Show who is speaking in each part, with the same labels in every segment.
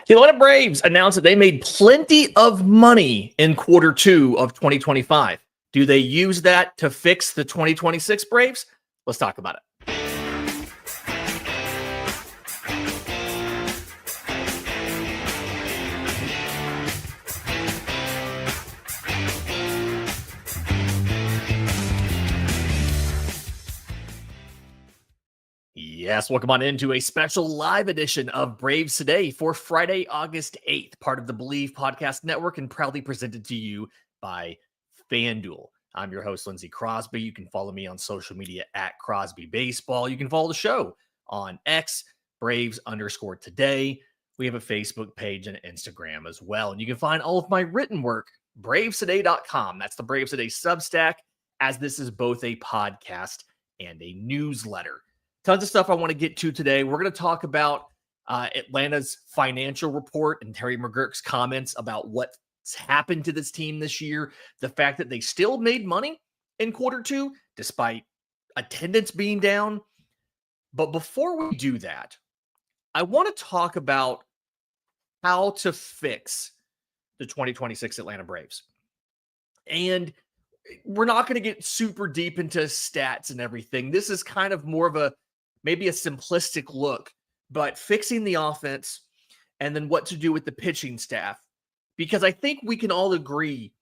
Speaker 1: The Atlanta Braves announced that they made plenty of money in quarter two of 2025. Do they use that to fix the 2026 Braves? Let's talk about it. Yes, welcome on into a special live edition of Braves Today for Friday, August 8th, part of the Believe Podcast Network and proudly presented to you by FanDuel. I'm your host, Lindsey Crosby. You can follow me on social media at Crosby Baseball. You can follow the show on X, Braves_today. We have a Facebook page and Instagram as well. And you can find all of my written work, bravestoday.com. That's the Braves Today Substack, as this is both a podcast and a newsletter. Tons of stuff I want to get to today. We're going to talk about Atlanta's financial report and Terry McGuirk's comments about what's happened to this team this year. The fact that they still made money in quarter two, despite attendance being down. But before we do that, I want to talk about how to fix the 2026 Atlanta Braves. And we're not going to get super deep into stats and everything. This is kind of more of maybe a simplistic look, but fixing the offense and then what to do with the pitching staff. Because I think we can all agree,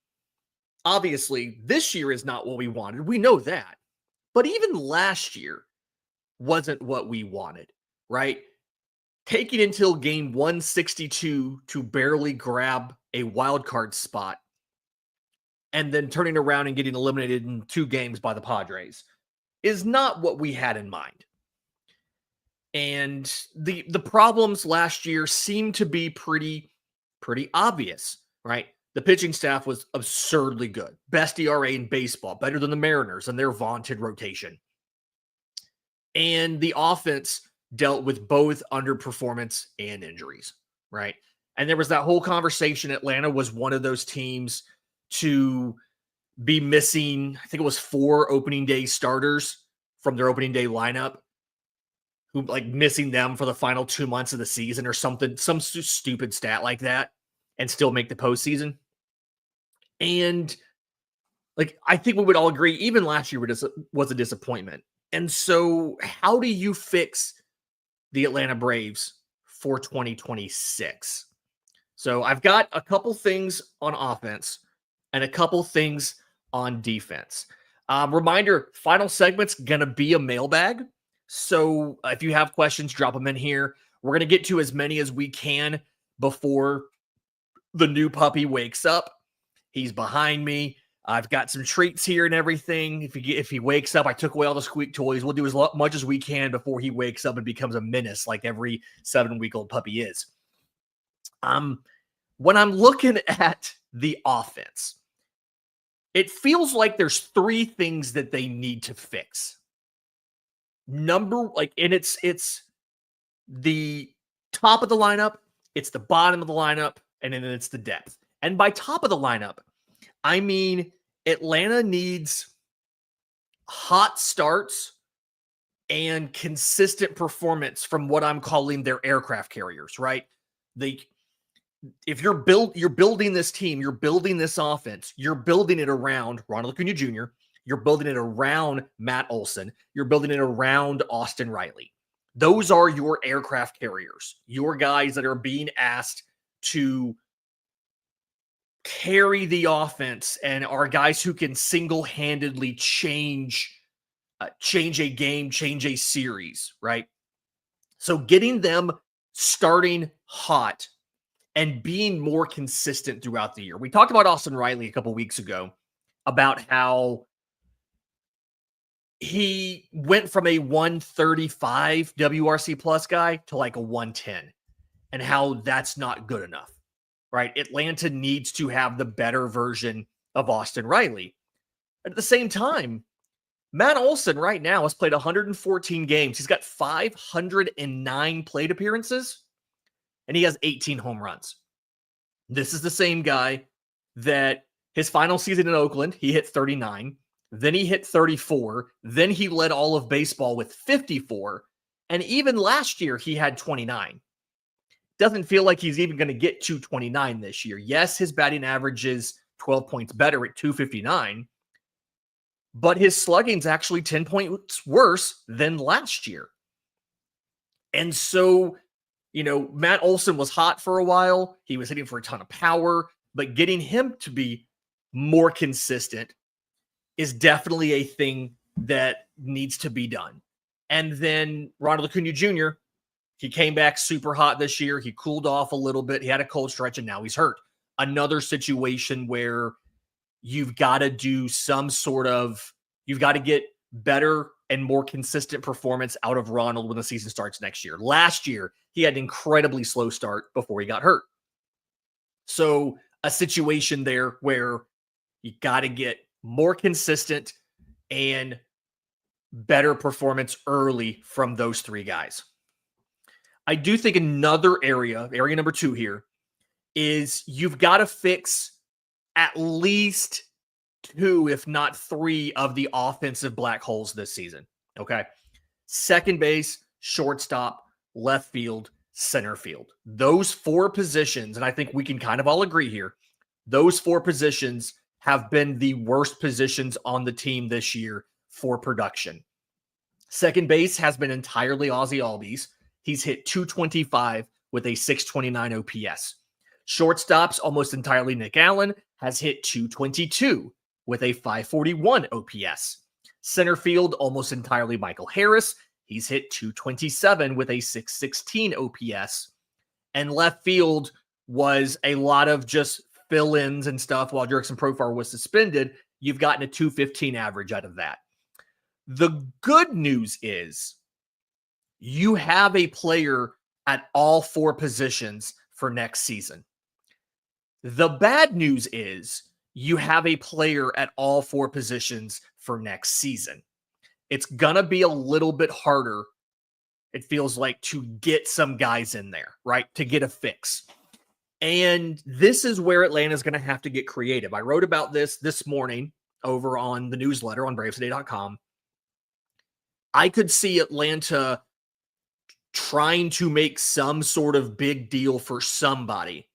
Speaker 1: obviously, this year is not what we wanted. We know that. But even last year wasn't what we wanted, right? Taking until game 162 to barely grab a wild card spot and then turning around and getting eliminated in 2 games by the Padres is not what we had in mind. And the problems last year seem to be pretty obvious, right? The pitching staff was absurdly good. Best ERA in baseball, better than the Mariners and their vaunted rotation. And the offense dealt with both underperformance and injuries, right? And there was that whole conversation. Atlanta was one of those teams to be missing, I think it was 4 opening day starters from their opening day lineup, who like missing them for the final 2 months of the season or something, some stupid stat like that, and still make the postseason. And like, I think we would all agree, even last year was a disappointment. And so how do you fix the Atlanta Braves for 2026? So I've got a couple things on offense and a couple things on defense. Reminder, final segment's going to be a mailbag. So if you have questions, drop them in here. We're going to get to as many as we can before the new puppy wakes up. He's behind me. I've got some treats here and everything. If he wakes up, I took away all the squeak toys. We'll do as much as we can before he wakes up and becomes a menace like every 7-week-old puppy is. When I'm looking at the offense, it feels like there's 3 things that they need to fix. It's the top of the lineup, it's the bottom of the lineup, and then it's the depth. And by top of the lineup, I mean Atlanta needs hot starts and consistent performance from what I'm calling their aircraft carriers, right? If you're building this team, you're building this offense, you're building it around Ronald Acuna Jr., you're building it around Matt Olson, you're building it around Austin Riley. Those are your aircraft carriers, your guys that are being asked to carry the offense and are guys who can single-handedly change a game, change a series, right? So getting them starting hot and being more consistent throughout the year. We talked about Austin Riley a couple weeks ago about how he went from a 135 WRC plus guy to like a 110 and how that's not good enough, right? Atlanta needs to have the better version of Austin Riley. At the same time, Matt Olson right now has played 114 games. He's got 509 plate appearances and he has 18 home runs. This is the same guy that his final season in Oakland, he hit 39. Then he hit 34. Then he led all of baseball with 54. And even last year, he had 29. doesn't feel like he's even going to get 229 this year. Yes, his batting average is 12 points better at 259, but his slugging's actually 10 points worse than last year. And so, Matt Olson was hot for a while. He was hitting for a ton of power, but getting him to be more consistent is definitely a thing that needs to be done. And then Ronald Acuna Jr., he came back super hot this year. He cooled off a little bit. He had a cold stretch, and now he's hurt. Another situation where you've got to do you've got to get better and more consistent performance out of Ronald when the season starts next year. Last year, he had an incredibly slow start before he got hurt. So a situation there where you got to get more consistent and better performance early from those three guys. I do think another area number 2 here, is you've got to fix at least 2, if not 3, of the offensive black holes this season. Okay. Second base, shortstop, left field, center field. Those 4 positions, and I think we can kind of all agree here, those 4 positions have been the worst positions on the team this year for production. Second base has been entirely Ozzie Albies. He's hit 225 with a 629 OPS. Shortstop's almost entirely Nick Allen, has hit 222 with a 541 OPS. Center field, almost entirely Michael Harris. He's hit 227 with a 616 OPS. And left field was a lot of just fill-ins and stuff while Jurickson Profar was suspended. You've gotten a 215 average out of that. The good news is you have a player at all 4 positions for next season. The bad news is you have a player at all 4 positions for next season. It's going to be a little bit harder, it feels like, to get some guys in there, right? To get a fix. And this is where Atlanta's going to have to get creative. I wrote about this morning over on the newsletter on bravestoday.com. I could see Atlanta trying to make some sort of big deal for somebody,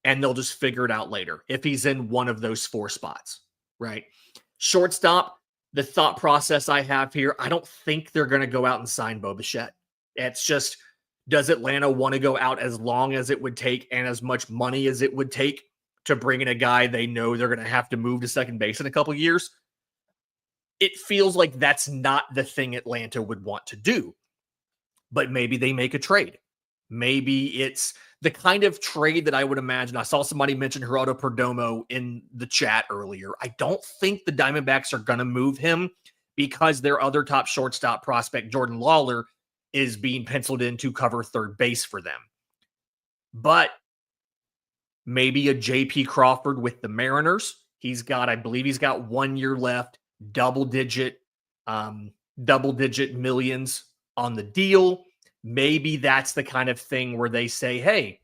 Speaker 1: and they'll just figure it out later if he's in one of those 4 spots, right? Shortstop, the thought process I have here, I don't think they're going to go out and sign Bo Bichette. It's just, does Atlanta want to go out as long as it would take and as much money as it would take to bring in a guy they know they're going to have to move to second base in a couple of years? It feels like that's not the thing Atlanta would want to do. But maybe they make a trade. Maybe it's the kind of trade that I would imagine. I saw somebody mention Geraldo Perdomo in the chat earlier. I don't think the Diamondbacks are going to move him because their other top shortstop prospect, Jordan Lawler, is being penciled in to cover third base for them. But maybe a J.P. Crawford with the Mariners. I believe he's got 1 year left, double-digit millions on the deal. Maybe that's the kind of thing where they say, hey,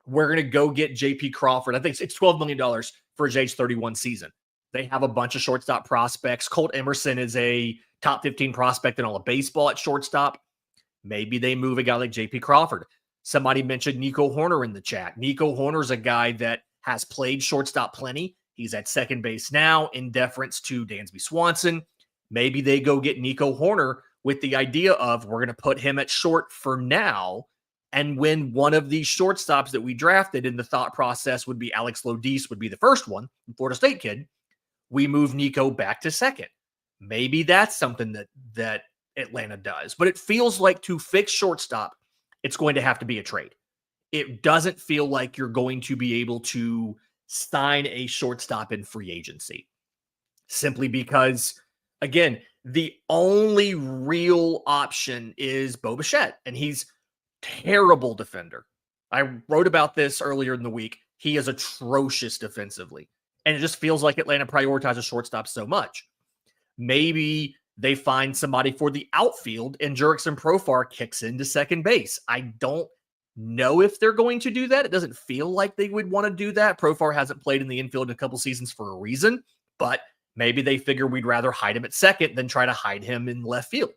Speaker 1: we're going to go get J.P. Crawford. I think it's $12 million for his age 31 season. They have a bunch of shortstop prospects. Colt Emerson is a top 15 prospect in all of baseball at shortstop. Maybe they move a guy like J.P. Crawford. Somebody mentioned Nico Horner in the chat. Nico Horner's a guy that has played shortstop plenty. He's at second base now in deference to Dansby Swanson. Maybe they go get Nico Horner with the idea of, we're going to put him at short for now. And when one of these shortstops that we drafted, in the thought process would be Alex Lodis would be the first one, Florida State kid, we move Nico back to second. Maybe that's something that Atlanta does. But it feels like to fix shortstop, it's going to have to be a trade. It doesn't feel like you're going to be able to sign a shortstop in free agency. Simply because, again, the only real option is Bo Bichette, and he's terrible defender. I wrote about this earlier in the week. He is atrocious defensively, and it just feels like Atlanta prioritizes shortstop so much. Maybe they find somebody for the outfield, and Jurickson Profar kicks into second base. I don't know if they're going to do that. It doesn't feel like they would want to do that. Profar hasn't played in the infield in a couple seasons for a reason, but maybe they figure we'd rather hide him at second than try to hide him in left field.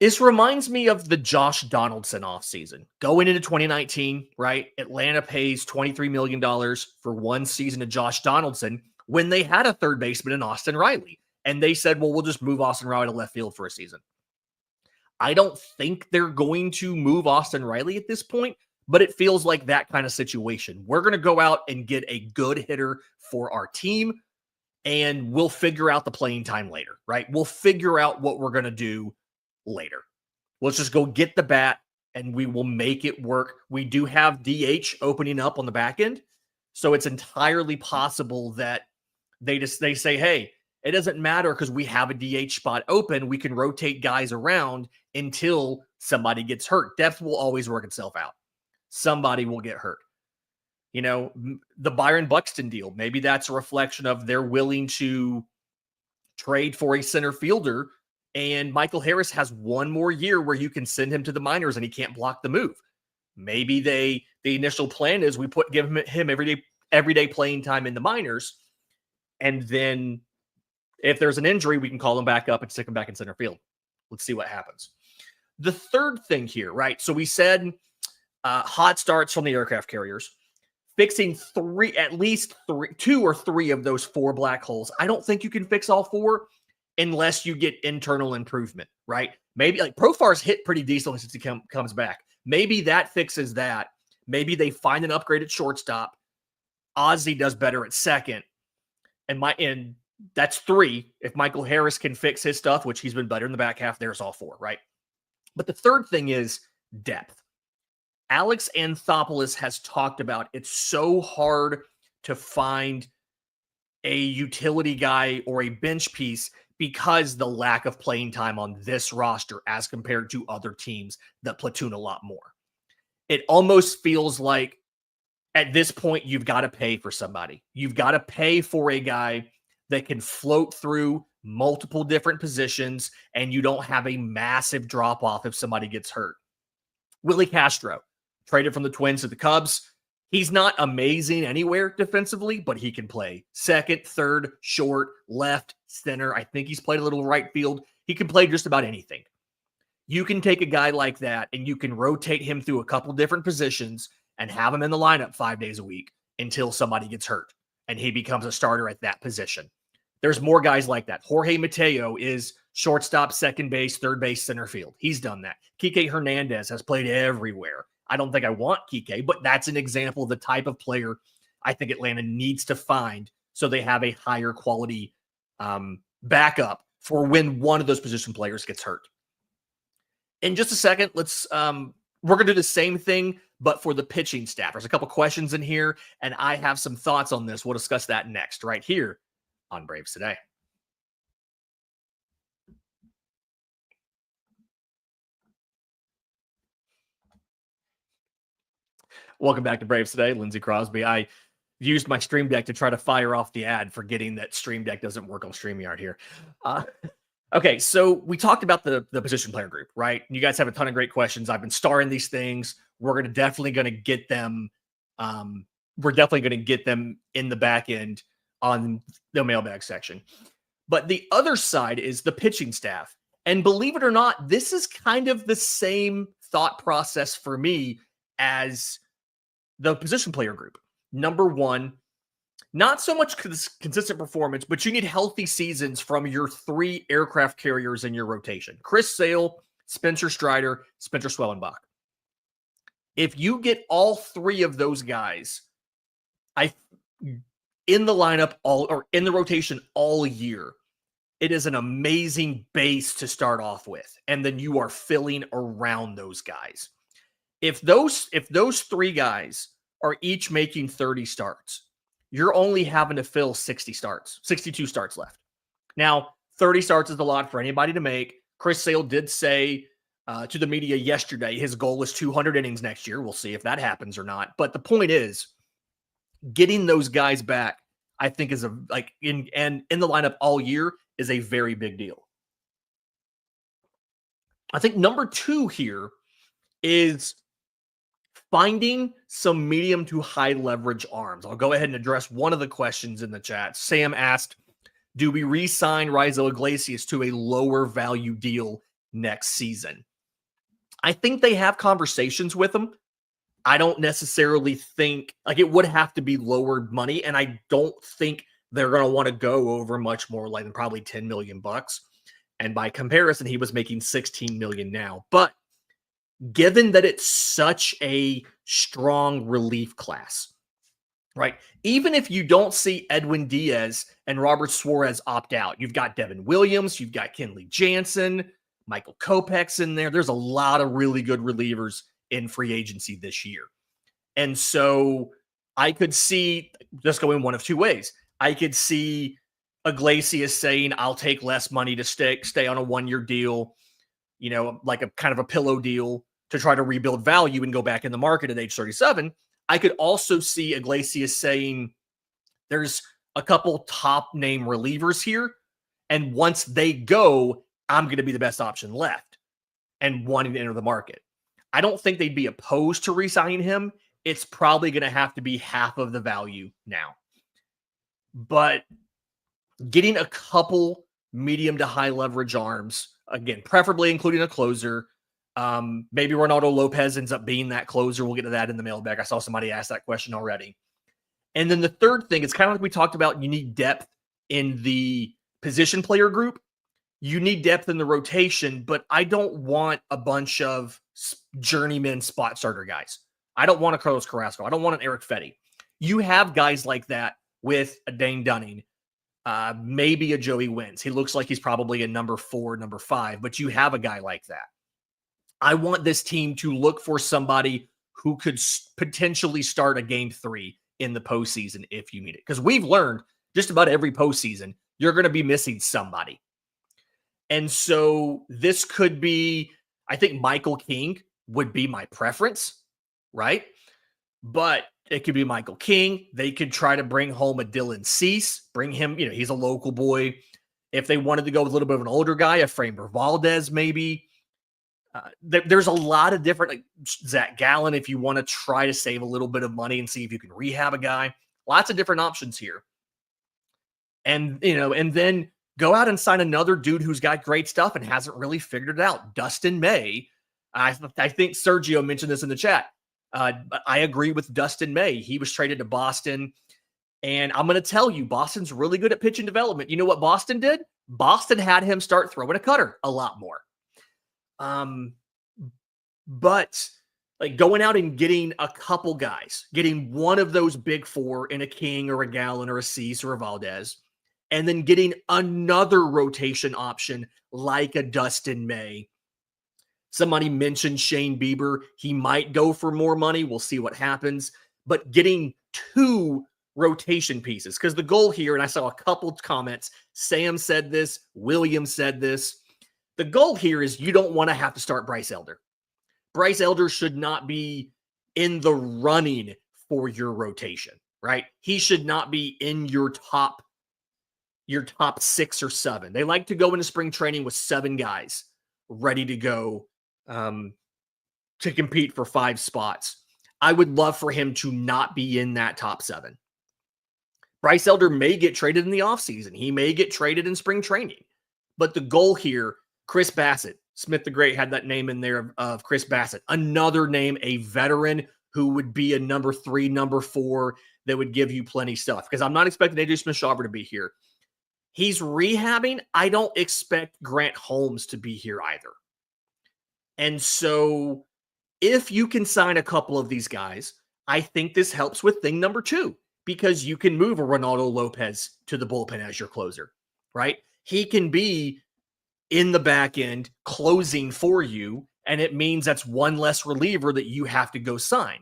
Speaker 1: This reminds me of the Josh Donaldson offseason. Going into 2019, right? Atlanta pays $23 million for one season of Josh Donaldson when they had a third baseman in Austin Riley. And they said, well, we'll just move Austin Riley to left field for a season. I don't think they're going to move Austin Riley at this point, but it feels like that kind of situation. We're going to go out and get a good hitter for our team, and we'll figure out the playing time later, right? We'll figure out what we're going to do later. Let's just go get the bat and we will make it work. We do have DH opening up on the back end. So it's entirely possible that they say, hey, it doesn't matter because we have a DH spot open. We can rotate guys around until somebody gets hurt. Depth will always work itself out. Somebody will get hurt. You know, the Byron Buxton deal, maybe that's a reflection of they're willing to trade for a center fielder, and Michael Harris has one more year where you can send him to the minors and he can't block the move. Maybe the initial plan is we give him everyday playing time in the minors, and then if there's an injury, we can call him back up and stick him back in center field. Let's see what happens. The third thing here, right? So we said hot starts from the aircraft carriers, fixing at least two or three of those four black holes. I don't think you can fix all four unless you get internal improvement, right? Maybe like Profar's hit pretty decently since he comes back. Maybe that fixes that. Maybe they find an upgrade at shortstop. Ozzie does better at second. And that's three. If Michael Harris can fix his stuff, which he's been better in the back half, there's all four, right? But the third thing is depth. Alex Anthopoulos has talked about it's so hard to find a utility guy or a bench piece because the lack of playing time on this roster as compared to other teams that platoon a lot more. It almost feels like at this point, you've got to pay for somebody. You've got to pay for a guy that can float through multiple different positions and you don't have a massive drop-off if somebody gets hurt. Willie Castro, traded from the Twins to the Cubs. He's not amazing anywhere defensively, but he can play second, third, short, left, center. I think he's played a little right field. He can play just about anything. You can take a guy like that and you can rotate him through a couple different positions and have him in the lineup 5 days a week until somebody gets hurt and he becomes a starter at that position. There's more guys like that. Jorge Mateo is shortstop, second base, third base, center field. He's done that. Kike Hernandez has played everywhere. I don't think I want Kike, but that's an example of the type of player I think Atlanta needs to find so they have a higher quality backup for when one of those position players gets hurt. In just a second, we're going to do the same thing, but for the pitching staff. There's a couple questions in here, and I have some thoughts on this. We'll discuss that next, right here on Braves Today. Welcome back to Braves Today. Lindsey Crosby. I used my Stream Deck to try to fire off the ad, forgetting that Stream Deck doesn't work on StreamYard here. Okay, so we talked about the position player group, right? You guys have a ton of great questions. I've been starring these things. We're definitely going to get them. We're definitely going to get them in the back end on the mailbag section. But the other side is the pitching staff. And believe it or not, this is kind of the same thought process for me as the position player group. Number one, not so much consistent performance, but you need healthy seasons from your three aircraft carriers in your rotation. Chris Sale, Spencer Strider, Spencer Swellenbach. If you get all three of those guys in the lineup or in the rotation all year, it is an amazing base to start off with. And then you are filling around those guys. If those three guys are each making 30 starts, you're only having to fill 62 starts left. Now, 30 starts is a lot for anybody to make. Chris Sale did say to the media yesterday his goal is 200 innings next year. We'll see if that happens or not. But the point is, getting those guys back, I think, is in the lineup all year is a very big deal. I think number two here is finding some medium to high leverage arms. I'll go ahead and address one of the questions in the chat. Sam asked, do we re-sign Rizzo Iglesias to a lower value deal next season. I think they have conversations with him. I don't necessarily think like it would have to be lowered money, and I don't think they're going to want to go over much more like than probably $10 million. And by comparison, he was making $16 million now. But given that it's such a strong relief class, right? Even if you don't see Edwin Diaz and Robert Suarez opt out, you've got Devin Williams, you've got Kenley Jansen, Michael Kopech's in there. There's a lot of really good relievers in free agency this year. And so I could see just going one of two ways. I could see Iglesias saying, I'll take less money to stay on a 1-year deal, like a kind of a pillow deal to try to rebuild value and go back in the market at age 37. I could also see Iglesias saying there's a couple top name relievers here. And once they go, I'm going to be the best option left and wanting to enter the market. I don't think they'd be opposed to re-signing him. It's probably going to have to be half of the value now. But getting a couple medium to high leverage arms, again, preferably including a closer. Maybe Ronaldo Lopez ends up being that closer. We'll get to that in the mailbag. I saw somebody ask that question already. And then the third thing, it's kind of like we talked about, you need depth in the position player group. You need depth in the rotation, but I don't want a bunch of journeyman spot starter guys. I don't want a Carlos Carrasco. I don't want an Eric Fetty. You have guys like that with a Dane Dunning, maybe a Joey Wentz. He looks like he's probably a number 4, number 5, but you have a guy like that. I want this team to look for somebody who could potentially start a game 3 in the postseason if you need it. Because we've learned just about every postseason, you're going to be missing somebody. And so this could be, I think Michael King would be my preference, right? But it could be Michael King. They could try to bring home a Dylan Cease, bring him, he's a local boy. If they wanted to go with a little bit of an older guy, a Framber Valdez maybe. There's a lot of different, like Zach Gallen, if you want to try to save a little bit of money and see if you can rehab a guy. Lots of different options here. And, and then go out and sign another dude who's got great stuff and hasn't really figured it out. Dustin May. I think Sergio mentioned this in the chat. I agree with Dustin May. He was traded to Boston. And I'm going to tell you, Boston's really good at pitching development. You know what Boston did? Boston had him start throwing a cutter a lot more. But like going out and getting a couple guys, getting one of those big 4 in a King or a Gallen or a Cease or a Valdez, and then getting another rotation option like a Dustin May. Somebody mentioned Shane Bieber. He might go for more money. We'll see what happens. But getting 2 rotation pieces, because the goal here, and I saw a couple comments, Sam said this, William said this, the goal here is you don't want to have to start Bryce Elder. Bryce Elder should not be in the running for your rotation, right? He should not be in your top 6 or 7. They like to go into spring training with 7 guys ready to go to compete for 5 spots. I would love for him to not be in that top 7. Bryce Elder may get traded in the offseason. He may get traded in spring training. But the goal here, Chris Bassett, Smith the Great had that name in there of Chris Bassett. Another name, a veteran who would be a number 3, number 4 that would give you plenty of stuff. Because I'm not expecting AJ Smith-Shawver to be here. He's rehabbing. I don't expect Grant Holmes to be here either. And so if you can sign a couple of these guys, I think this helps with thing number 2, because you can move a Ronaldo Lopez to the bullpen as your closer, right? He can be in the back end closing for you, and it means that's one less reliever that you have to go sign.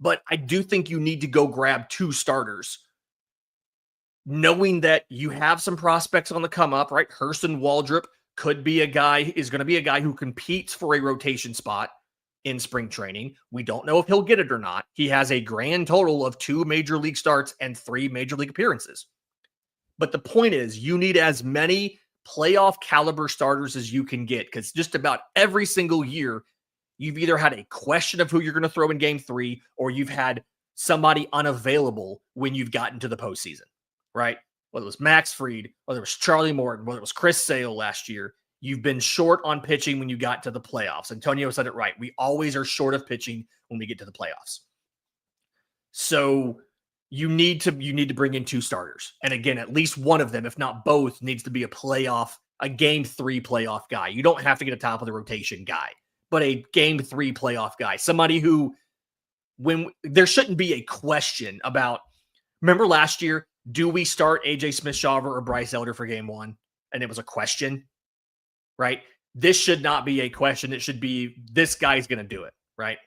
Speaker 1: But I do think you need to go grab 2 starters, knowing that you have some prospects on the come up, right? Hurston Waldrop is going to be a guy who competes for a rotation spot in spring training. We don't know if he'll get it or not. He has a grand total of 2 major league starts and 3 major league appearances. But the point is, you need as many playoff caliber starters as you can get, because just about every single year, you've either had a question of who you're going to throw in game 3, or you've had somebody unavailable when you've gotten to the postseason, right? Whether it was Max Fried, whether it was Charlie Morton, whether it was Chris Sale last year, You've been short on pitching when you got to the playoffs. Antonio said it right. We always are short of pitching when we get to the playoffs. So you need to bring in 2 starters. And again, at least one of them, if not both, needs to be a game 3 playoff guy. You don't have to get a top of the rotation guy, but a game 3 playoff guy. Somebody who, when there shouldn't be a question about, remember last year, do we start AJ Smith-Shawver or Bryce Elder for game 1? And it was a question, right? This should not be a question. It should be, this guy's going to do it, right?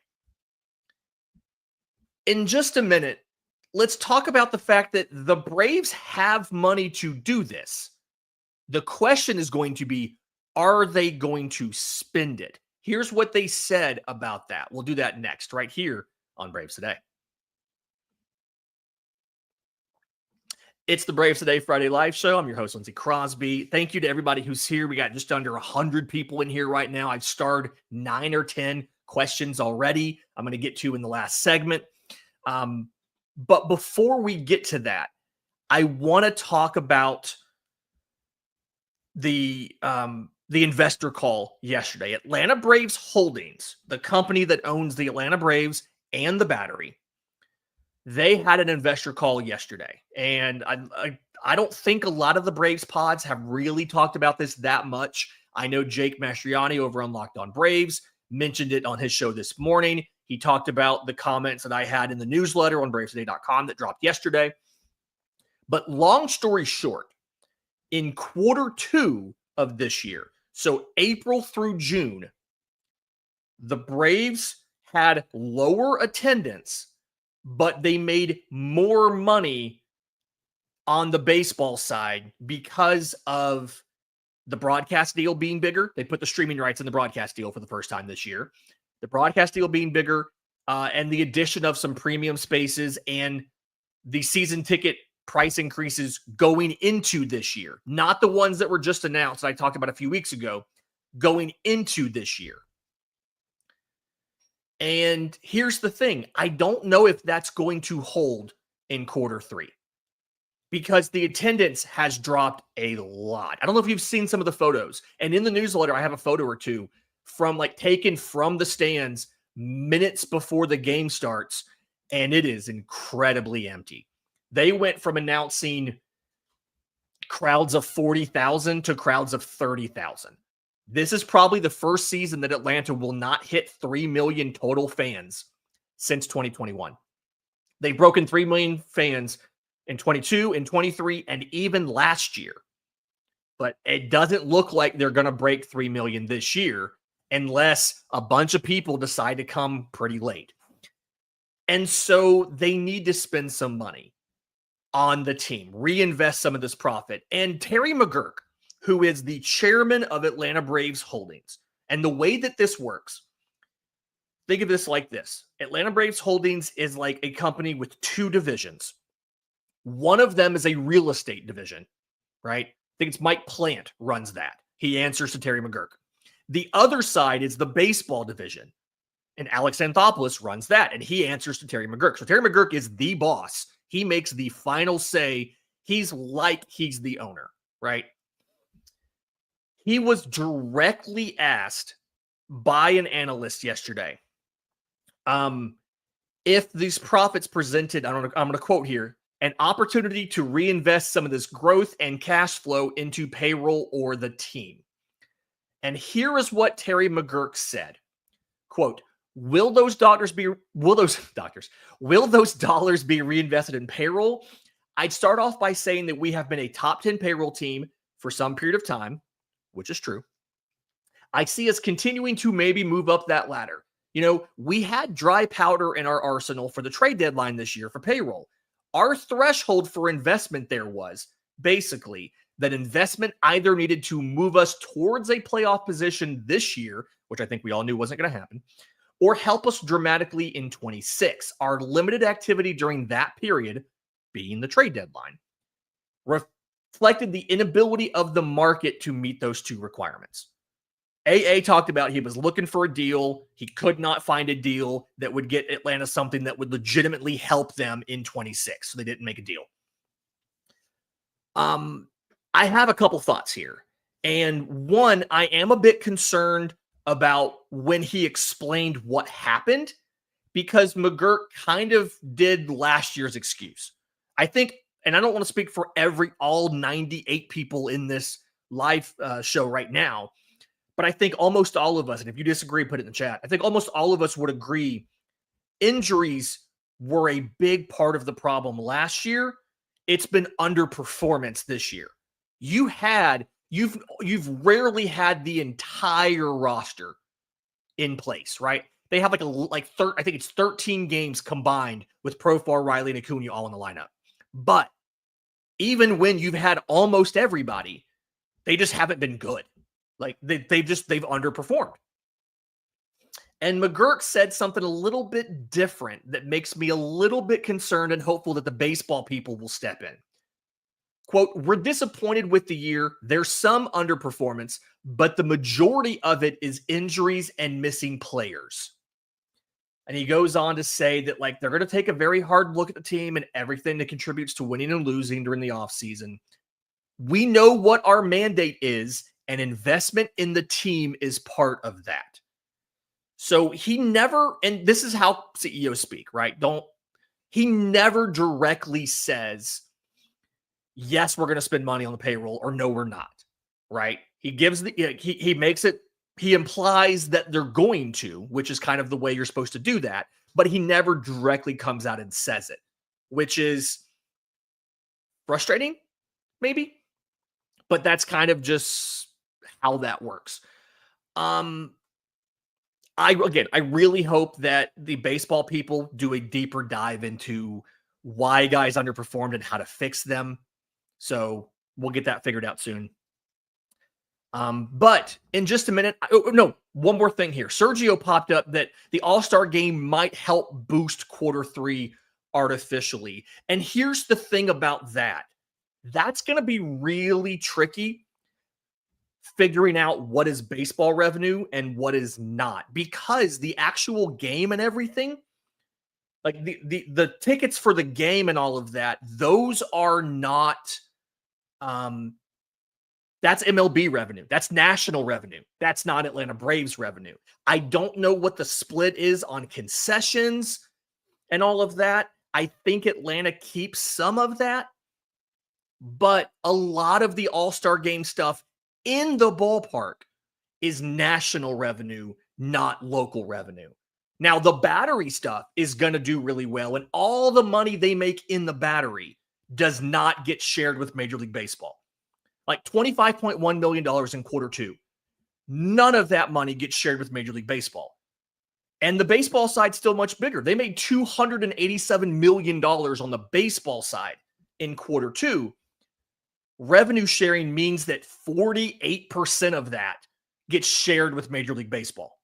Speaker 1: In just a minute, let's talk about the fact that the Braves have money to do this. The question is going to be, are they going to spend it? Here's what they said about that. We'll do that next, right here on Braves Today. It's the Braves Today Friday Live Show. I'm your host, Lindsey Crosby. Thank you to everybody who's here. We got just under 100 people in here right now. I've starred 9 or 10 questions already. I'm going to get to in the last segment. But before we get to that, I want to talk about the investor call yesterday. Atlanta Braves Holdings, the company that owns the Atlanta Braves and the Battery, they had an investor call yesterday. And I don't think a lot of the Braves pods have really talked about this that much. I know Jake Mastriani over on Locked On Braves mentioned it on his show this morning. He talked about the comments that I had in the newsletter on bravestoday.com that dropped yesterday. But long story short, in Q2 of this year, so April through June, the Braves had lower attendance, but they made more money on the baseball side because of the broadcast deal being bigger. They put the streaming rights in the broadcast deal for the first time this year. The broadcast deal being bigger, and the addition of some premium spaces and the season ticket price increases going into this year, not the ones that were just announced that I talked about a few weeks ago, going into this year. And here's the thing. I don't know if that's going to hold in Q3 because the attendance has dropped a lot. I don't know if you've seen some of the photos. And in the newsletter, I have a photo or two taken from the stands minutes before the game starts, and it is incredibly empty. They went from announcing crowds of 40,000 to crowds of 30,000. This is probably the first season that Atlanta will not hit 3 million total fans since 2021. They've broken 3 million fans in 22, in 23, and even last year. But it doesn't look like they're going to break 3 million this year unless a bunch of people decide to come pretty late. And so they need to spend some money on the team, reinvest some of this profit. And Terry McGuirk, who is the chairman of Atlanta Braves Holdings, and the way that this works, think of this like this. Atlanta Braves Holdings is like a company with 2 divisions. One of them is a real estate division, right? I think it's Mike Plant runs that. He answers to Terry McGuirk. The other side is the baseball division, and Alex Anthopoulos runs that, and he answers to Terry McGuirk. So Terry McGuirk is the boss. He makes the final say. He's the owner, right? He was directly asked by an analyst yesterday if these profits presented, I'm going to quote here, an opportunity to reinvest some of this growth and cash flow into payroll or the team. And here is what Terry McGuirk said, quote, will those dollars be reinvested in payroll? I'd start off by saying that we have been a top 10 payroll team for some period of time, which is true. I see us continuing to maybe move up that ladder. We had dry powder in our arsenal for the trade deadline this year for payroll. Our threshold for investment there was basically that investment either needed to move us towards a playoff position this year, which I think we all knew wasn't going to happen, or help us dramatically in 26. Our limited activity during that period, being the trade deadline, reflected the inability of the market to meet those 2 requirements. AA talked about he was looking for a deal. He could not find a deal that would get Atlanta something that would legitimately help them in 26. So they didn't make a deal. I have a couple thoughts here. And one, I am a bit concerned about when he explained what happened, because McGuirk kind of did last year's excuse. I think, and I don't want to speak for all 98 people in this live show right now, but I think almost all of us, and if you disagree, put it in the chat. I think almost all of us would agree injuries were a big part of the problem last year. It's been underperformance this year. You've rarely had the entire roster in place, right? They have I think it's 13 games combined with Profar, Riley, and Acuna all in the lineup. But even when you've had almost everybody, they just haven't been good. Like they've underperformed. And McGuirk said something a little bit different that makes me a little bit concerned and hopeful that the baseball people will step in. Quote, "We're disappointed with the year. There's some underperformance, but the majority of it is injuries and missing players." And he goes on to say that they're going to take a very hard look at the team and everything that contributes to winning and losing during the offseason. "We know what our mandate is, and investment in the team is part of that." So he never, and this is how CEOs speak, right? He never directly says, yes, we're going to spend money on the payroll, or no, we're not, right? He gives he makes it, he implies that they're going to, which is kind of the way you're supposed to do that, but he never directly comes out and says it, which is frustrating, maybe, but that's kind of just how that works. I really hope that the baseball people do a deeper dive into why guys underperformed and how to fix them. So we'll get that figured out soon. But in just a minute, one more thing here. Sergio popped up that the All-Star game might help boost Q3 artificially. And here's the thing about that. That's going to be really tricky, figuring out what is baseball revenue and what is not, because the actual game and everything, like the tickets for the game and all of that, those are not, that's MLB revenue. That's national revenue. That's not Atlanta Braves revenue. I don't know what the split is on concessions and all of that. I think Atlanta keeps some of that, but a lot of the All-Star game stuff in the ballpark is national revenue, not local revenue. Now, the Battery stuff is going to do really well, and all the money they make in the Battery does not get shared with Major League Baseball. Like $25.1 million in Q2. None of that money gets shared with Major League Baseball. And the baseball side's still much bigger. They made $287 million on the baseball side in Q2. Revenue sharing means that 48% of that gets shared with Major League Baseball,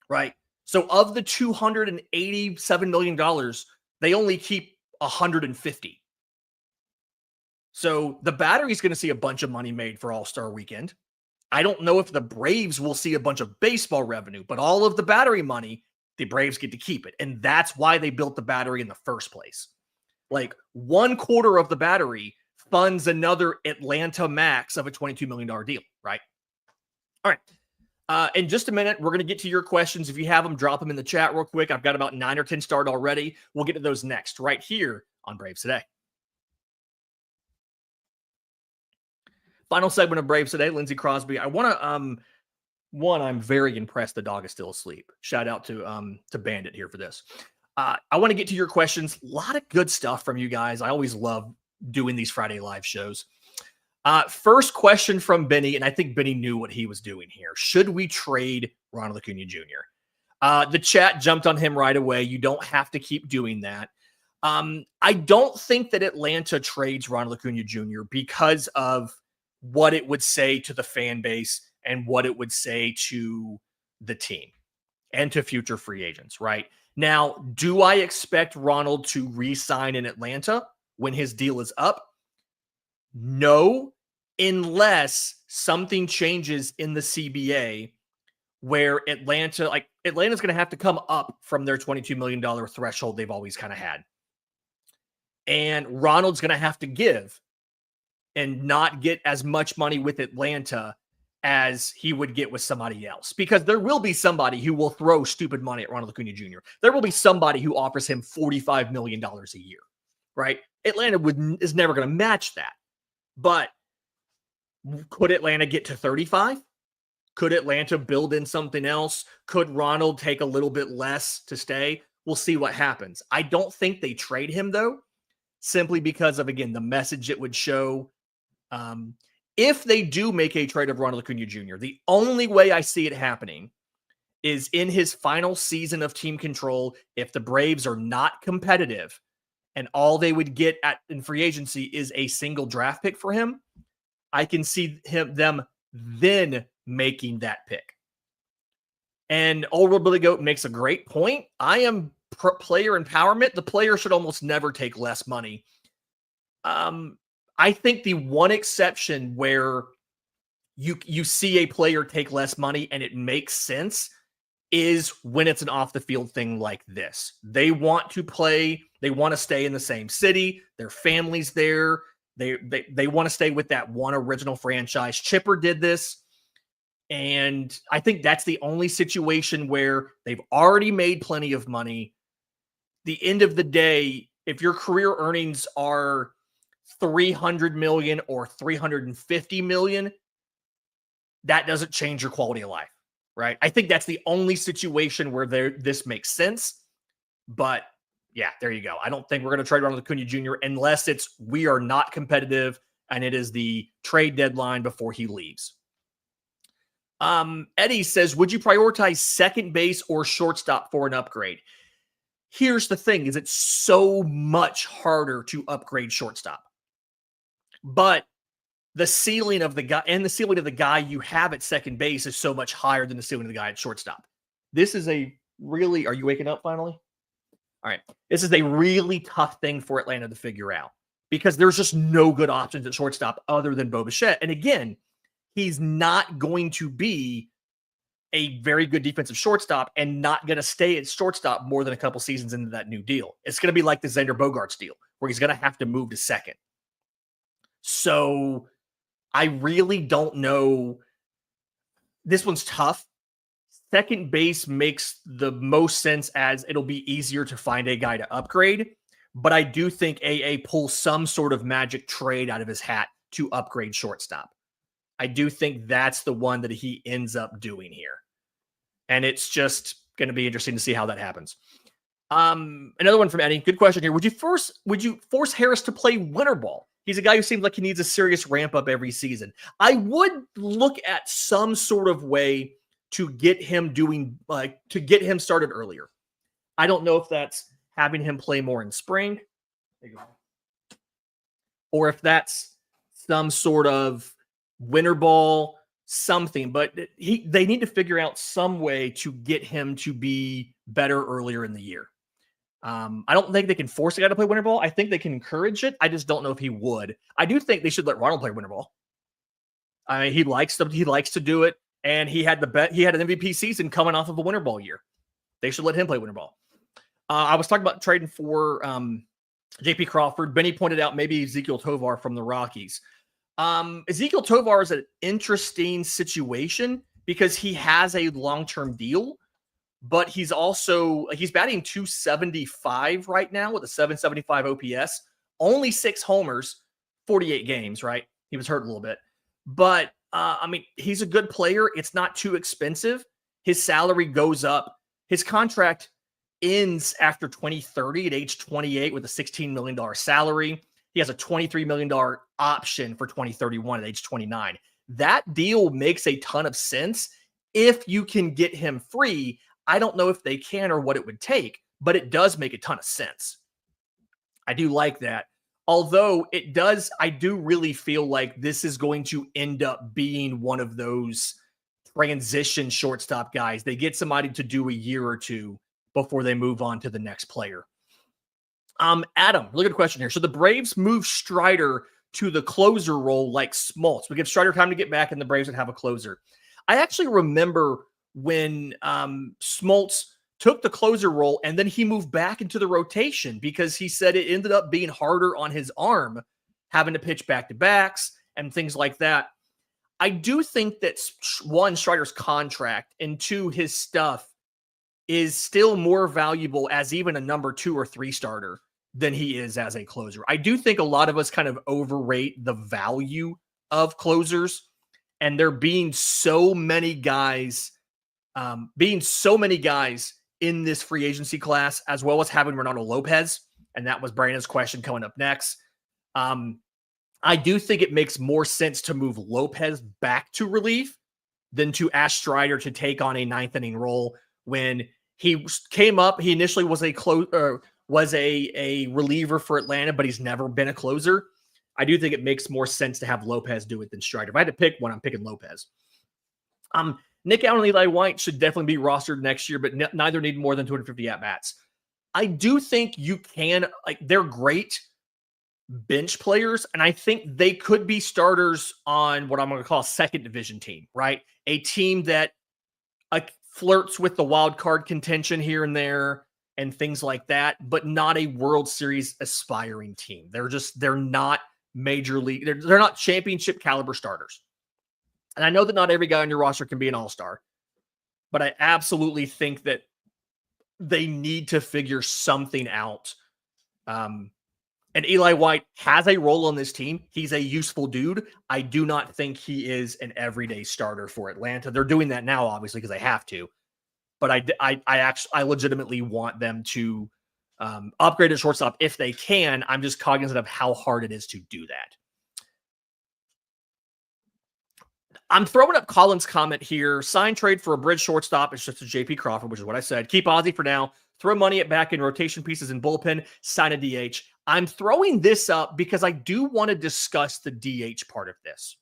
Speaker 1: right? So of the $287 million, they only keep 150. So the Battery is going to see a bunch of money made for All-Star Weekend. I don't know if the Braves will see a bunch of baseball revenue, but all of the Battery money, the Braves get to keep it. And that's why they built the Battery in the first place. Like 1/4 of the Battery funds another Atlanta max of a $22 million deal, right? All right. In just a minute, we're going to get to your questions. If you have them, drop them in the chat real quick. I've got about 9 or 10 started already. We'll get to those next, right here on Braves Today. Final segment of Braves Today, Lindsey Crosby. I want to, I'm very impressed the dog is still asleep. Shout out to Bandit here for this. I want to get to your questions. A lot of good stuff from you guys. I always love doing these Friday live shows. First question from Benny, and I think Benny knew what he was doing here. Should we trade Ronald Acuna Jr.? The chat jumped on him right away. You don't have to keep doing that. I don't think that Atlanta trades Ronald Acuna Jr. because of what it would say to the fan base and what it would say to the team and to future free agents, right? Now, do I expect Ronald to re-sign in Atlanta when his deal is up? No, unless something changes in the CBA where Atlanta's going to have to come up from their $22 million threshold they've always kind of had. And Ronald's going to have to give and not get as much money with Atlanta as he would get with somebody else, because there will be somebody who will throw stupid money at Ronald Acuna Jr. There will be somebody who offers him $45 million a year, right? Atlanta is never going to match that. But could Atlanta get to 35? Could Atlanta build in something else? Could Ronald take a little bit less to stay? We'll see what happens. I don't think they trade him, though, simply because of, again, the message it would show. If they do make a trade of Ronald Acuna Jr., the only way I see it happening is in his final season of team control. If the Braves are not competitive and all they would get in free agency is a single draft pick for him, I can see them then making that pick. And Old Billy Goat makes a great point. I am player empowerment. The player should almost never take less money. I think the one exception where you see a player take less money and it makes sense is when it's an off the field thing like this. They want to play. They want to stay in the same city. Their family's there. They want to stay with that one original franchise. Chipper did this. And I think that's the only situation where they've already made plenty of money. The end of the day, if your career earnings are $300 million or $350 million, that doesn't change your quality of life, right? I think that's the only situation where this makes sense. But yeah, there you go. I don't think we're going to trade Ronald Acuna Jr. unless we are not competitive and it is the trade deadline before he leaves. Eddie says, would you prioritize second base or shortstop for an upgrade? Here's the thing, is it's so much harder to upgrade shortstop. But the ceiling of the guy you have at second base is so much higher than the ceiling of the guy at shortstop. This is are you waking up finally? All right. This is a really tough thing for Atlanta to figure out because there's just no good options at shortstop other than Bo Bichette. And again, he's not going to be a very good defensive shortstop and not going to stay at shortstop more than a couple seasons into that new deal. It's going to be like the Xander Bogaerts deal where he's going to have to move to second. So I really don't know. This one's tough. Second base makes the most sense as it'll be easier to find a guy to upgrade. But I do think AA pulls some sort of magic trade out of his hat to upgrade shortstop. I do think that's the one that he ends up doing here. And it's just going to be interesting to see how that happens. Another one from Eddie. Good question here. Would you force Harris to play winter ball? He's a guy who seems like he needs a serious ramp up every season. I would look at some sort of way to get him started earlier. I don't know if that's having him play more in spring or if that's some sort of winter ball something, but they need to figure out some way to get him to be better earlier in the year. I don't think they can force a guy to play winter ball. I think they can encourage it. I just don't know if he would. I do think they should let Ronald play winter ball. I mean, he likes to do it, and he had an MVP season coming off of a winter ball year. They should let him play winter ball. I was talking about trading for JP Crawford. Benny pointed out maybe Ezekiel Tovar from the Rockies. Ezekiel Tovar is an interesting situation because he has a long-term deal, but he's batting .275 right now with a .775 OPS, only 6 homers, 48 games, right? He was hurt a little bit, but I mean, he's a good player. It's not too expensive. His salary goes up. His contract ends after 2030 at age 28 with a $16 million salary. He has a $23 million option for 2031 at age 29. That deal makes a ton of sense if you can get him free. I don't know if they can or what it would take, but it does make a ton of sense. I do like that. Although I do really feel like this is going to end up being one of those transition shortstop guys. They get somebody to do a year or two before they move on to the next player. Adam, really good question here. So the Braves move Strider to the closer role like Smoltz. We give Strider time to get back and the Braves would have a closer. I actually remember when Smoltz took the closer role and then he moved back into the rotation because he said it ended up being harder on his arm having to pitch back-to-backs and things like that. I do think that, one, Strider's contract, and two, his stuff is still more valuable as even a number 2 or 3 starter than he is as a closer. I do think a lot of us kind of overrate the value of closers, and there being so many guys in this free agency class, as well as having Ronaldo Lopez, and that was Brandon's question coming up next. I do think it makes more sense to move Lopez back to relief than to ask Strider to take on a 9th inning role. When he came up, he initially was a reliever for Atlanta, but he's never been a closer. I do think it makes more sense to have Lopez do it than Strider. If I had to pick one, I'm picking Lopez. Nick Allen and Eli White should definitely be rostered next year, but neither need more than 250 at-bats. I do think you can, they're great bench players, and I think they could be starters on what I'm going to call a second division team, right? A team that flirts with the wild card contention here and there and things like that, but not a World Series aspiring team. They're not major league. They're not championship caliber starters. And I know that not every guy on your roster can be an all-star, but I absolutely think that they need to figure something out. And Eli White has a role on this team. He's a useful dude. I do not think he is an everyday starter for Atlanta. They're doing that now, obviously, because they have to. But I legitimately want them to upgrade at shortstop if they can. I'm just cognizant of how hard it is to do that. I'm throwing up Colin's comment here. Sign trade for a bridge shortstop. It's just a JP Crawford, which is what I said. Keep Ozzie for now. Throw money at back in rotation pieces and bullpen. Sign a DH. I'm throwing this up because I do want to discuss the DH part of this.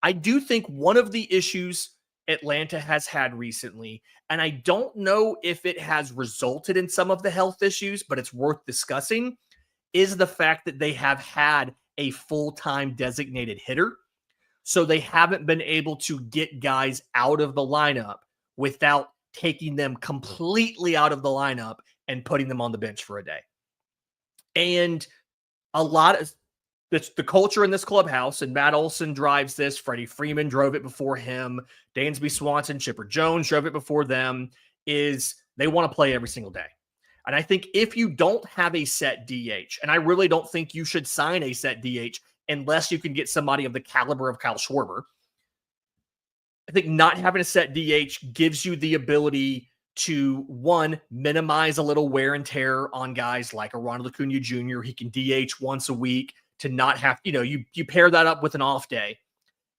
Speaker 1: I do think one of the issues Atlanta has had recently, and I don't know if it has resulted in some of the health issues, but it's worth discussing, is the fact that they have had a full-time designated hitter. So they haven't been able to get guys out of the lineup without taking them completely out of the lineup and putting them on the bench for a day. And a lot of the culture in this clubhouse, and Matt Olson drives this. Freddie Freeman drove it before him. Dansby Swanson, Chipper Jones drove it before them, is they want to play every single day. And I think if you don't have a set DH, and I really don't think you should sign a set DH unless you can get somebody of the caliber of Kyle Schwarber. I think not having a set DH gives you the ability to, one, minimize a little wear and tear on guys like a Ronald Acuna Jr. He can DH once a week to not have, you pair that up with an off day,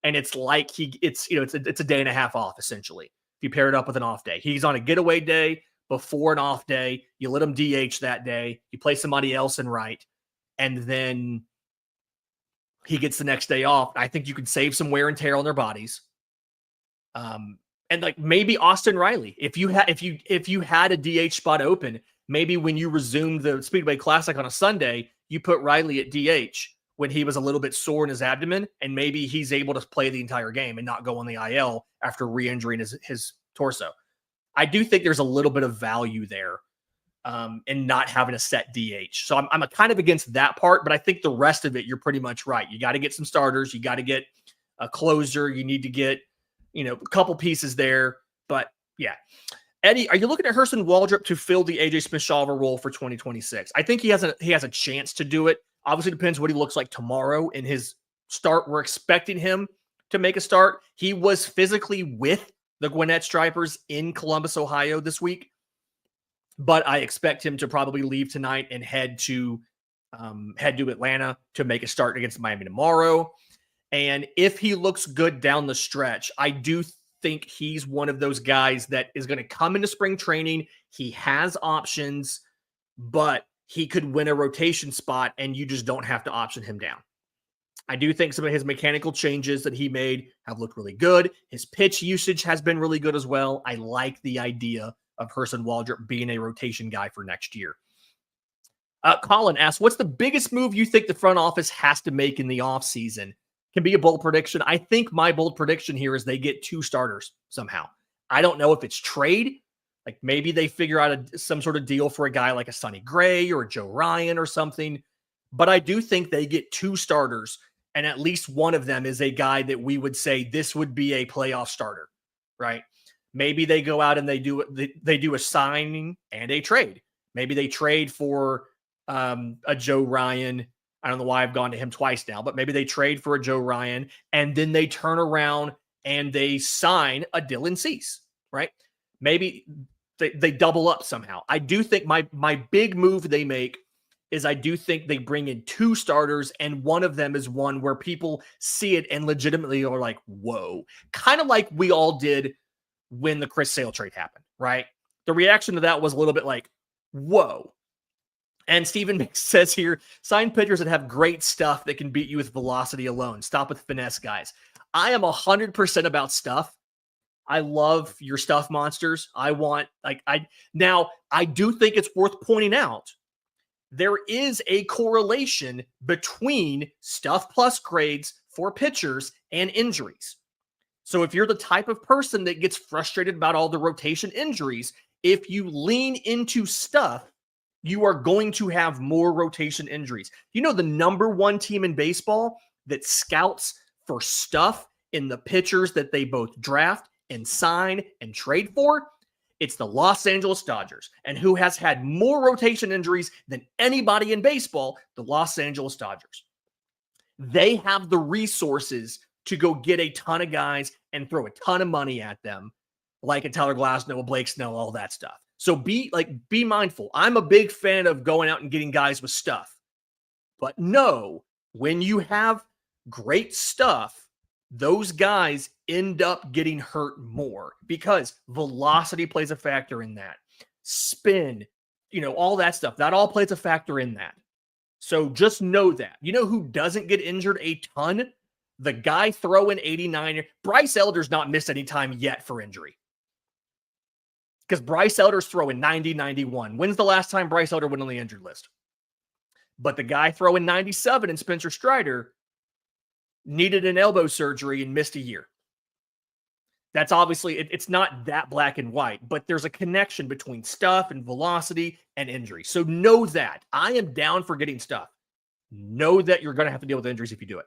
Speaker 1: and it's like it's a day and a half off, essentially. If you pair it up with an off day. He's on a getaway day before an off day. You let him DH that day. You play somebody else in right, and then he gets the next day off. I think you can save some wear and tear on their bodies. And like maybe Austin Riley, if you had a DH spot open, maybe when you resumed the Speedway Classic on a Sunday, you put Riley at DH when he was a little bit sore in his abdomen, and maybe he's able to play the entire game and not go on the IL after re-injuring his torso. I do think there's a little bit of value there in not having a set DH. So I'm kind of against that part, but I think the rest of it, you're pretty much right. You got to get some starters. You got to get a closer. You need to get, a couple pieces there. But yeah. Eddie, are you looking at Hurston Waldrop to fill the AJ Smith-Shawver role for 2026? I think he has a chance to do it. Obviously, depends what he looks like tomorrow in his start. We're expecting him to make a start. He was physically with the Gwinnett Stripers in Columbus, Ohio this week, but I expect him to probably leave tonight and head to Atlanta to make a start against Miami tomorrow. And if he looks good down the stretch, I do think he's one of those guys that is going to come into spring training. He has options, but he could win a rotation spot and you just don't have to option him down. I do think some of his mechanical changes that he made have looked really good. His pitch usage has been really good as well. I like the idea of Hurston Waldrop being a rotation guy for next year. Colin asks, what's the biggest move you think the front office has to make in the offseason? Can be a bold prediction. I think my bold prediction here is they get 2 starters somehow. I don't know if it's trade. Like maybe they figure out some sort of deal for a guy like a Sonny Gray or a Joe Ryan or something. But I do think they get 2 starters, and at least one of them is a guy that we would say this would be a playoff starter, right? Maybe they go out and they do a signing and a trade. Maybe they trade for a Joe Ryan. I don't know why I've gone to him twice now, but maybe they trade for a Joe Ryan, and then they turn around and they sign a Dylan Cease, right? Maybe they double up somehow. I do think my big move they make is I do think they bring in 2 starters, and one of them is one where people see it and legitimately are like, whoa. Kind of like we all did when the Chris Sale trade happened, right? The reaction to that was a little bit like, whoa. And Steven Mix says here, sign pitchers that have great stuff that can beat you with velocity alone. Stop with finesse, guys. I am 100% about stuff. I love your stuff monsters. I do think it's worth pointing out there is a correlation between stuff plus grades for pitchers and injuries. So if you're the type of person that gets frustrated about all the rotation injuries, if you lean into stuff, you are going to have more rotation injuries. You know, the number 1 team in baseball that scouts for stuff in the pitchers that they both draft and sign and trade for? It's the Los Angeles Dodgers. And who has had more rotation injuries than anybody in baseball? The Los Angeles Dodgers. They have the resources to go get a ton of guys and throw a ton of money at them, like a Tyler Glasnow, a Blake Snell, all that stuff. So be mindful. I'm a big fan of going out and getting guys with stuff. But no, when you have great stuff, those guys end up getting hurt more because velocity plays a factor in that. Spin, all that stuff. That all plays a factor in that. So just know that. You know who doesn't get injured a ton? The guy throwing 89. Bryce Elder's not missed any time yet for injury. Because Bryce Elder's throwing 90, 91. When's the last time Bryce Elder went on the injured list? But the guy throwing 97 and Spencer Strider needed an elbow surgery and missed a year. That's obviously, it's not that black and white, but there's a connection between stuff and velocity and injury. So know that. I am down for getting stuff. Know that you're going to have to deal with injuries if you do it.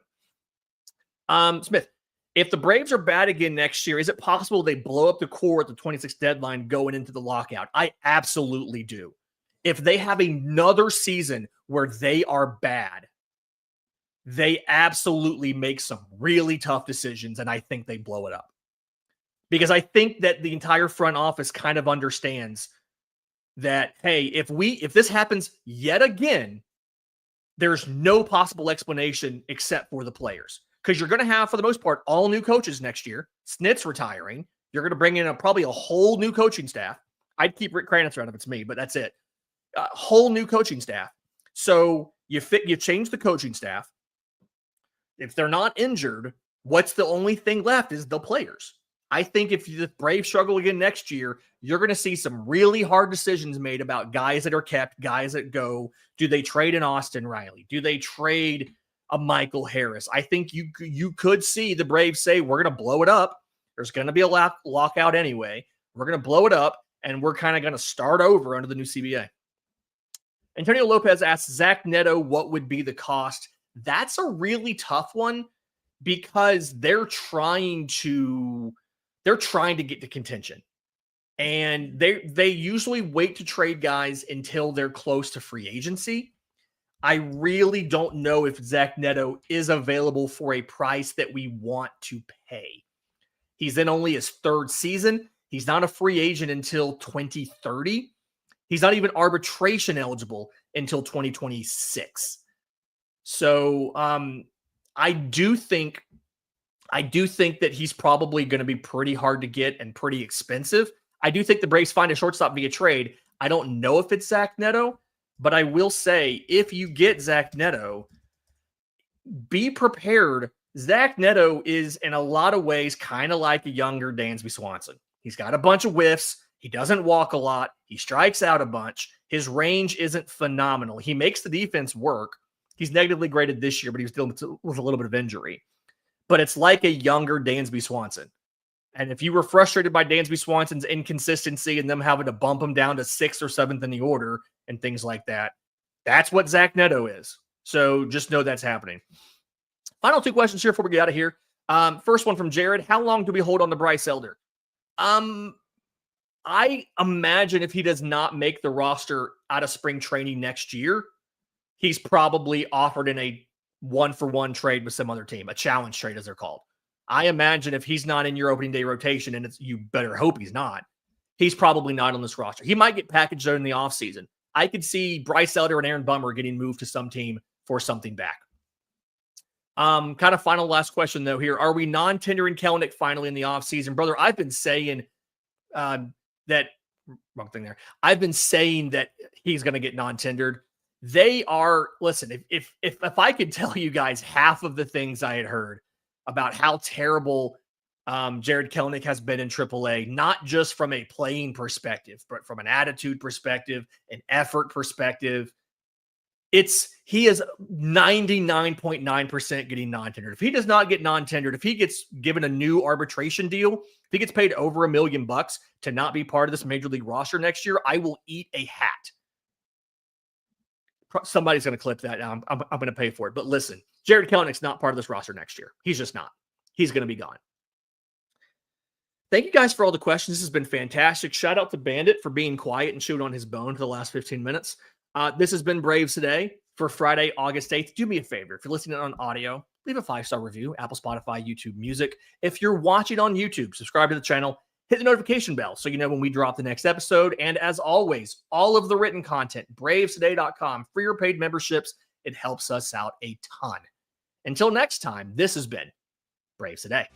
Speaker 1: Smith, if the Braves are bad again next year, is it possible they blow up the core at the 26th deadline going into the lockout? I absolutely do. If they have another season where they are bad, they absolutely make some really tough decisions, and I think they blow it up. Because I think that the entire front office kind of understands that, hey, if this happens yet again, there's no possible explanation except for the players. Because you're going to have, for the most part, all new coaches next year. Snit's retiring. You're going to bring in probably a whole new coaching staff. I'd keep Rick Kranitz around if it's me, but that's it. A whole new coaching staff. So you change the coaching staff. If they're not injured, what's the only thing left is the players. I think if the Braves struggle again next year, you're going to see some really hard decisions made about guys that are kept, guys that go. Do they trade an Austin Riley? Do they trade a Michael Harris? I think you could see the Braves say, we're going to blow it up. There's going to be a lockout anyway. We're going to blow it up, and we're kind of going to start over under the new CBA. Antonio Lopez asks, Zack Neto, what would be the cost? That's a really tough one because they're trying to get to contention. And they usually wait to trade guys until they're close to free agency. I really don't know if Zack Neto is available for a price that we want to pay. He's in only his 3rd season. He's not a free agent until 2030. He's not even arbitration eligible until 2026. So I do think that he's probably going to be pretty hard to get and pretty expensive. I do think the Braves find a shortstop via trade. I don't know if it's Zack Neto, but I will say if you get Zack Neto, be prepared. Zack Neto is in a lot of ways kind of like a younger Dansby Swanson. He's got a bunch of whiffs. He doesn't walk a lot. He strikes out a bunch. His range isn't phenomenal. He makes the defense work. He's negatively graded this year, but he was dealing with a little bit of injury. But it's like a younger Dansby Swanson. And if you were frustrated by Dansby Swanson's inconsistency and them having to bump him down to 6th or 7th in the order and things like that, that's what Zack Neto is. So just know that's happening. Final two questions here before we get out of here. First one from Jared. How long do we hold on to Bryce Elder? I imagine if he does not make the roster out of spring training next year, he's probably offered in a 1-for-1 trade with some other team, a challenge trade as they're called. I imagine if he's not in your opening day rotation, and you better hope he's not, he's probably not on this roster. He might get packaged out in the offseason. I could see Bryce Elder and Aaron Bummer getting moved to some team for something back. Kind of final last question, though, here. Are we non-tendering Kelenic finally in the offseason? Brother, I've been saying that – wrong thing there. I've been saying that he's going to get non-tendered. They are – listen, if I could tell you guys half of the things I had heard about how terrible Jared Kelenic has been in AAA, not just from a playing perspective, but from an attitude perspective, an effort perspective, he is 99.9% getting non-tendered. If he does not get non-tendered, if he gets given a new arbitration deal, if he gets paid over $1 million to not be part of this major league roster next year, I will eat a hat. Somebody's going to clip that. Now I'm going to pay for it. But listen, Jared Kelenic's not part of this roster next year. He's just not. He's going to be gone. Thank you guys for all the questions. This has been fantastic. Shout out to Bandit for being quiet and chewing on his bone for the last 15 minutes. This has been Braves Today for Friday, August 8th. Do me a favor. If you're listening on audio, leave a 5-star review, Apple, Spotify, YouTube Music. If you're watching on YouTube, subscribe to the channel, hit the notification bell so you know when we drop the next episode. And as always, all of the written content, bravestoday.com, for your paid memberships. It helps us out a ton. Until next time, this has been Braves Today.